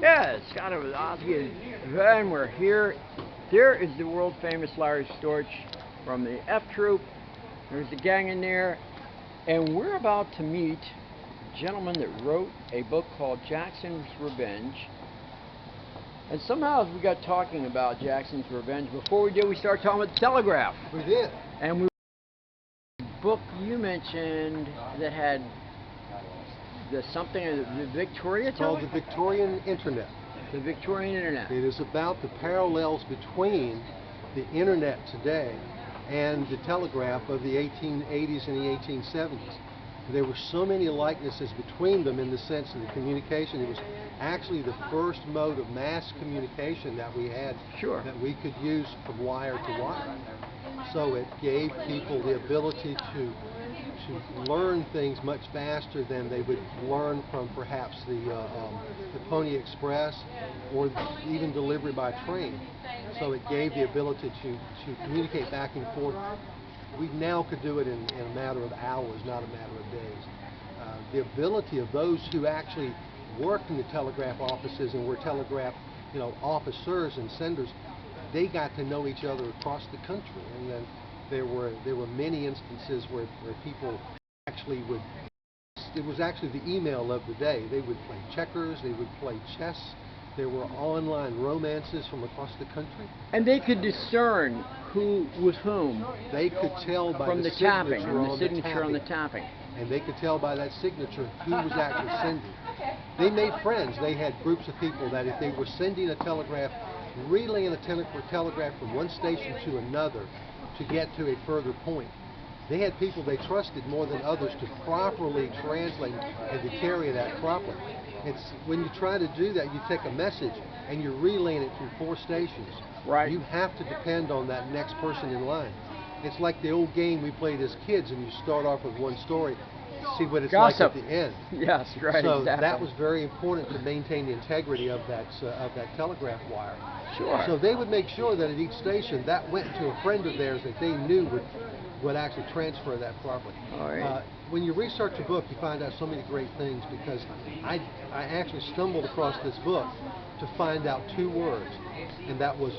Yeah, it's kind of an obvious. And we're here. There is the world famous Larry Storch from the F Troop. There's the gang in there. And we're about to meet a gentleman that wrote a book called Jackson's Revenge. And somehow as we got talking about Jackson's Revenge, before we did, we started talking about the Telegraph. We did. And the book you mentioned that had the something, the Victoria Called the Victorian Internet. The Victorian Internet. It is about the parallels between the Internet today and the telegraph of the 1880s and the 1870s. There were so many likenesses between them in the sense of the communication. It was actually the first mode of mass communication that we had, that we could use from wire to wire. So it gave people the ability to learn things much faster than they would learn from perhaps the Pony Express or even delivery by train. So it gave the ability to communicate back and forth. We now could do it in a matter of hours, not a matter of days. The ability of those who actually worked in the telegraph offices and were telegraph, officers and senders, they got to know each other across the country, and then there were many instances where people actually would. It was actually the email of the day. They would play checkers, they would play chess. There were online romances from across the country. And they could discern who was whom. They could tell by from the tapping, signature, the signature on the tapping. And they could tell by that signature who was actually sending. They made friends. They had groups of people that if they were sending a telegraph, relaying a telegraph from one station to another to get to a further point, they had people they trusted more than others to properly translate and to carry that properly. It's when you try to do that, you take a message and you're relaying it through 4 stations. Right. You have to depend on that next person in line. It's like the old game we played as kids, and you start off with one story, see what it's like at the end. Yes, right. So exactly. that was very important to maintain the integrity of that telegraph wire. Sure. So they would make sure that at each station that went to a friend of theirs that they knew would actually transfer that properly. All right. When you research a book, you find out so many great things, because I actually stumbled across this book to find out 2 words, and that was,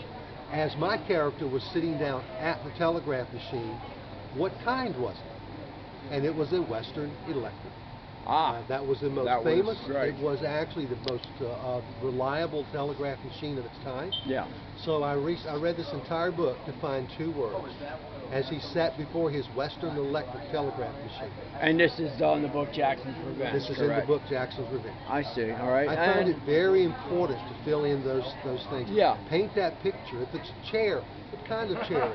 as my character was sitting down at the telegraph machine, what kind was it? And it was a Western Electric. That was the most famous. It was actually the most reliable telegraph machine of its time. Yeah. So I read this entire book to find 2 words, as he sat before his Western Electric telegraph machine. And this is on the book Jackson's Revenge. This is in the book Jackson's Revenge. I see. All right. I found it very important to fill in those things. Yeah. Paint that picture. If it's a chair, what kind of chair?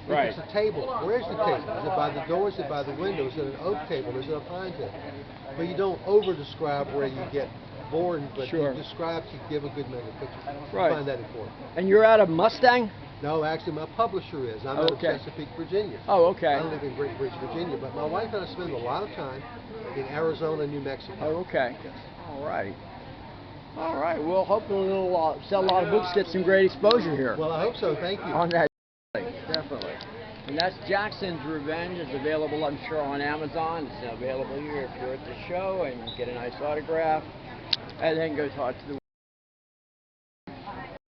Right. If it's a table, where's the table? Is it by the door? Is it by the window? Is it an oak table? Is it a pine table? But you don't over-describe where you get bored, but you describe to give a good mental picture. Right. I find that important. And you're out of Mustang? No, actually, my publisher is. I'm out of Chesapeake, Virginia. Oh, okay. I live in Great Bridge, Virginia, but my wife and I spend a lot of time in Arizona and New Mexico. Oh, okay. All right. All right. Well, hopefully we'll sell a lot of books, get some great exposure here. Well, I hope so. Thank you. On that. Definitely. And that's Jackson's Revenge. It's available, I'm sure, on Amazon. It's available here if you're at the show and get a nice autograph. And then go talk to the